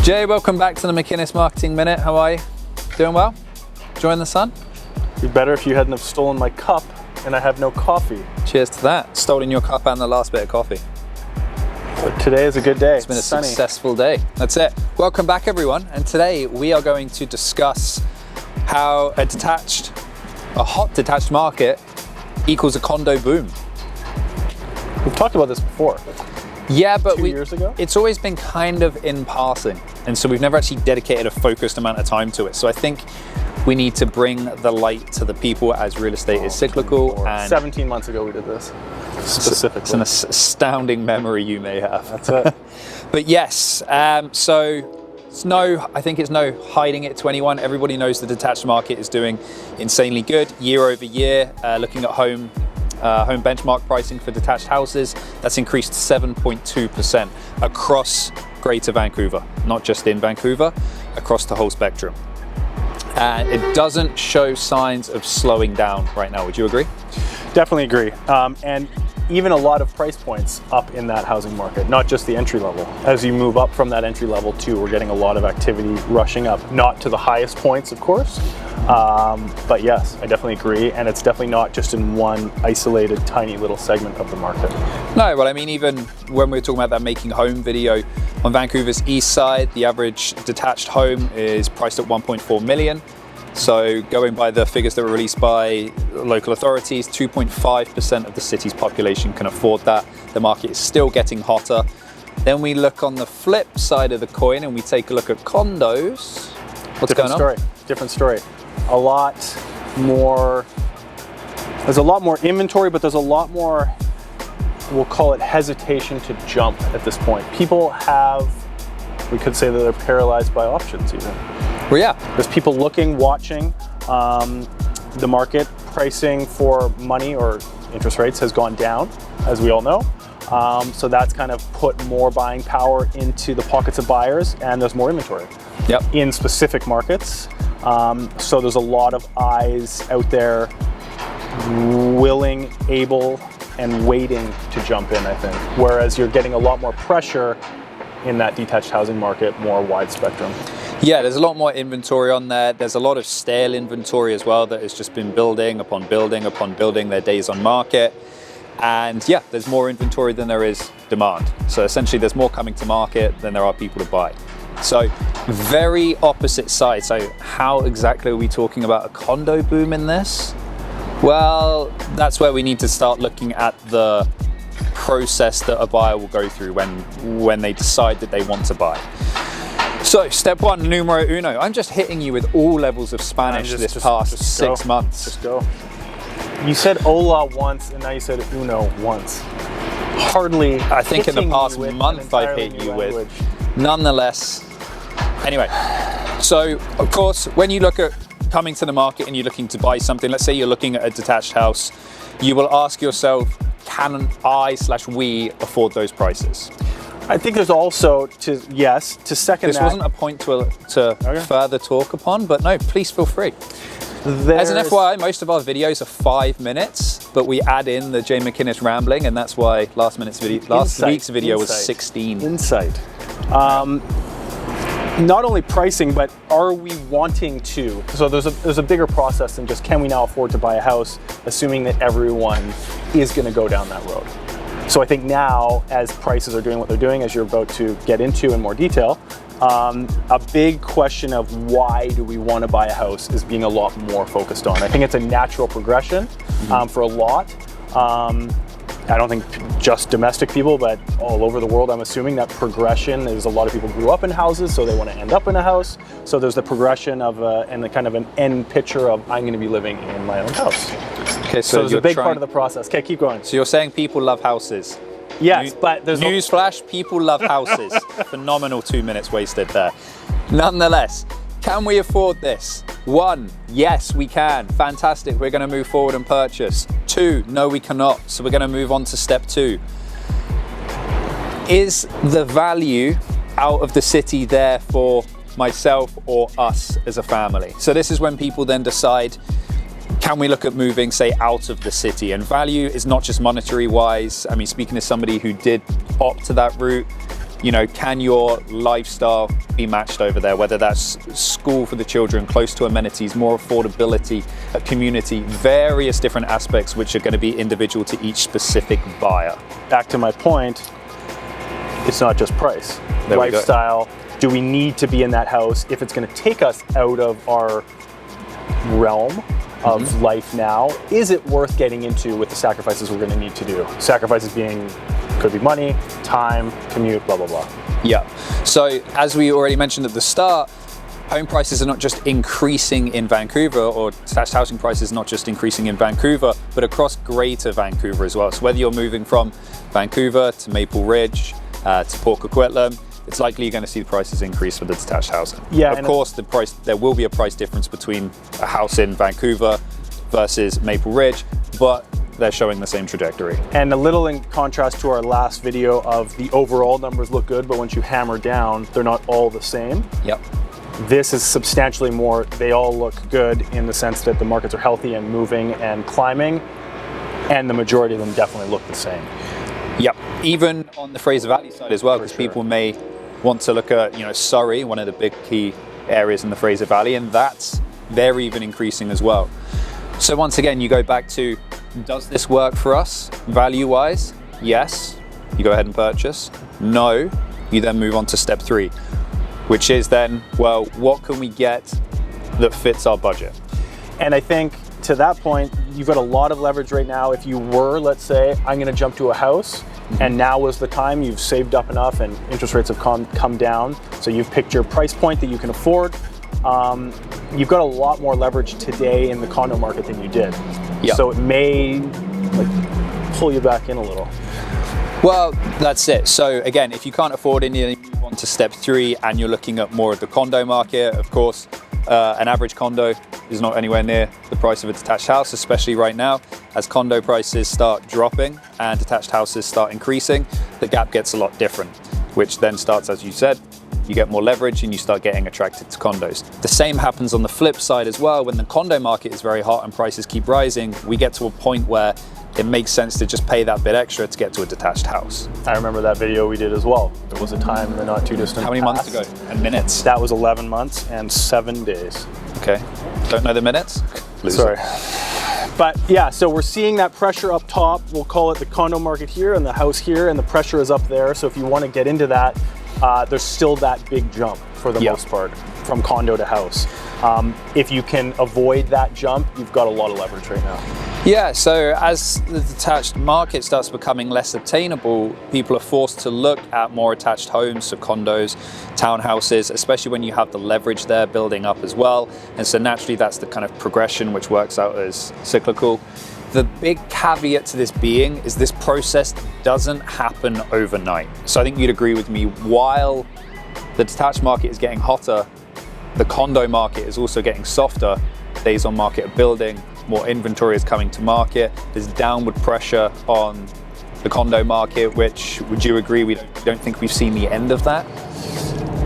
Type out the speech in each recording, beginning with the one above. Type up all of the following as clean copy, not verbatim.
Jay, welcome back to the McInnes Marketing Minute. How are you? Doing well? Enjoying the sun? It'd be better if you hadn't have stolen my cup and I have no coffee. Cheers to that. Stolen your cup and the last bit of coffee. But today is a good day. It's been a successful day. That's it. Welcome back, everyone. And today we are going to discuss how a hot detached market equals a condo boom. We've talked about this before. Yeah, but 2 years ago? It's always been kind of in passing. And so we've never actually dedicated a focused amount of time to it. So I think we need to bring the light to the people as real estate is cyclical. And 17 months ago we did this, specifically. It's an astounding memory you may have. That's it. But yes, so I think it's no hiding it to anyone. Everybody knows the detached market is doing insanely good year over year. Looking at home benchmark pricing for detached houses, that's increased 7.2% across Greater Vancouver, not just in Vancouver, across the whole spectrum. And it doesn't show signs of slowing down right now. Would you agree? Definitely agree. And even a lot of price points up in that housing market, not just the entry level. As you move up from that entry level too, we're getting a lot of activity rushing up, not to the highest points, of course. But yes, I definitely agree. And it's definitely not just in one isolated, tiny little segment of the market. No, well, I mean, even when we were talking about that making home video, on Vancouver's east side, the average detached home is priced at 1.4 million. So going by the figures that were released by local authorities, 2.5% of the city's population can afford that. The market is still getting hotter. Then we look on the flip side of the coin and we take a look at condos. What's going on? Different story. A lot more, there's a lot more inventory, but there's a lot more, we'll call it hesitation to jump at this point. People have, we could say that they're paralyzed by options even. Well, yeah. There's people looking, watching the market. Pricing for money or interest rates has gone down, as we all know. So that's kind of put more buying power into the pockets of buyers, and there's more inventory in specific markets. So there's a lot of eyes out there willing, able, and waiting to jump in, I think. Whereas you're getting a lot more pressure in that detached housing market, more wide spectrum. Yeah, there's a lot more inventory on there. There's a lot of stale inventory as well that has just been building upon building upon building their days on market. And yeah, there's more inventory than there is demand. So essentially there's more coming to market than there are people to buy. So very opposite sides. So how exactly are we talking about a condo boom in this? Well, that's where we need to start looking at the process that a buyer will go through when they decide that they want to buy. So step one, numero uno. I'm just hitting you with all levels of Spanish this past 6 months. Just go. You said hola once and now you said uno once. Hardly. I think in the past month I've hit you with. Nonetheless, anyway, so of course, when you look at coming to the market and you're looking to buy something, let's say you're looking at a detached house, you will ask yourself, can we afford those prices? I think there's also, to second this that. wasn't a point to further talk upon, but no, please feel free. As an FYI, most of our videos are 5 minutes, but we add in the Jay McInnes rambling, and that's why last week's video was 16. Insight. Not only pricing, but are we wanting to? So there's a bigger process than just can we now afford to buy a house, assuming that everyone is going to go down that road. So I think now, as prices are doing what they're doing, as you're about to get into in more detail, a big question of why do we want to buy a house is being a lot more focused on. I think it's a natural progression for a lot. I don't think just domestic people, but all over the world, I'm assuming that progression is a lot of people grew up in houses, so they want to end up in a house. So there's the progression of and the kind of an end picture of I'm going to be living in my own house. Okay, so there's a big part of the process. Okay, keep going. So you're saying people love houses? Yes, but there's newsflash: people love houses. Phenomenal 2 minutes wasted there. Nonetheless, can we afford this? 1, yes, we can. Fantastic. We're going to move forward and purchase. 2, no, we cannot. So we're going to move on to step 2. Is the value out of the city there for myself or us as a family? So this is when people then decide, can we look at moving, say, out of the city? And value is not just monetary wise. I mean, speaking as somebody who did opt to that route, You know, can your lifestyle be matched over there? Whether that's school for the children, close to amenities, more affordability, a community, various different aspects which are going to be individual to each specific buyer. Back to my point, it's not just price. There we go. Lifestyle. Do we need to be in that house if it's going to take us out of our realm of life now? Is it worth getting into with the sacrifices we're going to need to do? Sacrifices being, could be money, time, commute, blah, blah, blah. Yeah. So as we already mentioned at the start, home prices are not just increasing in Vancouver, or detached housing prices are not just increasing in Vancouver, but across greater Vancouver as well. So whether you're moving from Vancouver to Maple Ridge, to Port Coquitlam, it's likely you're going to see the prices increase for the detached housing. Yeah, of course, there will be a price difference between a house in Vancouver versus Maple Ridge, but they're showing the same trajectory. And a little in contrast to our last video of the overall numbers look good, but once you hammer down, they're not all the same. Yep. This is substantially more, they all look good in the sense that the markets are healthy and moving and climbing, and the majority of them definitely look the same. Yep. Even on the Fraser Valley side as well, because people may want to look at, you know, Surrey, one of the big key areas in the Fraser Valley, and they're even increasing as well. So once again, you go back to, does this work for us value-wise? Yes, you go ahead and purchase. No, you then move on to step 3, which is then, well, what can we get that fits our budget? And I think to that point, you've got a lot of leverage right now. If you were, let's say, I'm going to jump to a house, and now is the time, you've saved up enough and interest rates have come down, so you've picked your price point that you can afford. You've got a lot more leverage today in the condo market than you did. Yep. So it may pull you back in a little. Well, that's it. So again, if you can't afford it, you move on to step 3 and you're looking at more of the condo market. Of course, an average condo is not anywhere near the price of a detached house, especially right now. As condo prices start dropping and detached houses start increasing, the gap gets a lot different, which then starts, as you said, you get more leverage and you start getting attracted to condos. The same happens on the flip side as well. When the condo market is very hot and prices keep rising, we get to a point where it makes sense to just pay that bit extra to get to a detached house. I remember that video we did as well. There was a time in the not too distant How many past. months ago? And minutes? That was 11 months and 7 days. Okay. Don't know the minutes? Sorry. But yeah, so we're seeing that pressure up top. We'll call it the condo market here and the house here, and the pressure is up there. So if you want to get into that, there's still that big jump for the most part from condo to house. If you can avoid that jump, you've got a lot of leverage right now. Yeah, so as the detached market starts becoming less obtainable, people are forced to look at more attached homes, so condos, townhouses, especially when you have the leverage there building up as well. And so naturally that's the kind of progression which works out as cyclical. The big caveat to this being is this process doesn't happen overnight. So I think you'd agree with me, while the detached market is getting hotter, the condo market is also getting softer. Days on market are building, more inventory is coming to market. There's downward pressure on the condo market, which, would you agree, we don't think we've seen the end of that?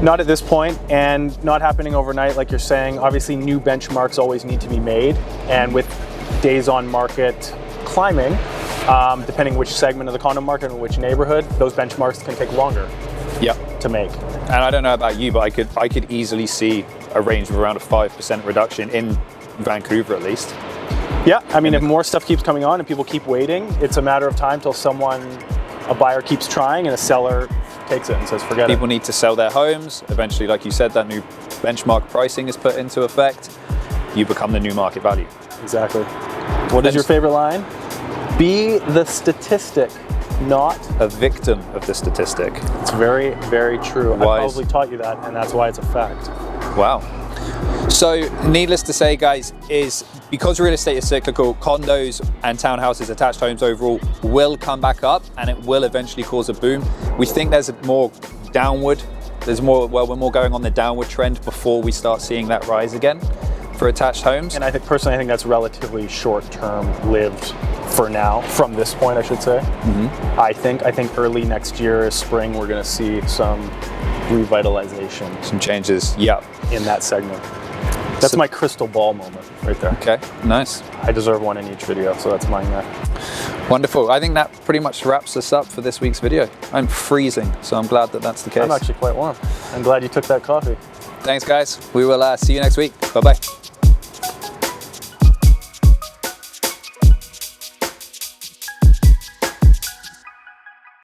Not at this point, and not happening overnight, like you're saying. Obviously, new benchmarks always need to be made, and with days on market climbing, depending which segment of the condo market and which neighborhood, those benchmarks can take longer to make. And I don't know about you, but I could easily see a range of around a 5% reduction in Vancouver at least. Yeah, I mean, if more stuff keeps coming on and people keep waiting, it's a matter of time till a buyer keeps trying and a seller takes it and says, forget it. People need to sell their homes. Eventually, like you said, that new benchmark pricing is put into effect. You become the new market value. Exactly. What is your favorite line? Be the statistic, not a victim of the statistic. It's very, very true. Wise. I probably taught you that, and that's why it's a fact. Wow. So needless to say, guys, is because real estate is cyclical, condos and townhouses, attached homes overall, will come back up and it will eventually cause a boom. We think there's we're more going on the downward trend before we start seeing that rise again for attached homes. And I think personally, I think that's relatively short-term lived for now, from this point, I should say. Mm-hmm. I think early next year, spring, we're going to see some revitalization. Some changes, yeah. In that segment. That's my crystal ball moment right there. Okay, nice. I deserve one in each video, so that's mine there. Wonderful. I think that pretty much wraps us up for this week's video. I'm freezing, so I'm glad that that's the case. I'm actually quite warm. I'm glad you took that coffee. Thanks, guys. We will see you next week. Bye-bye.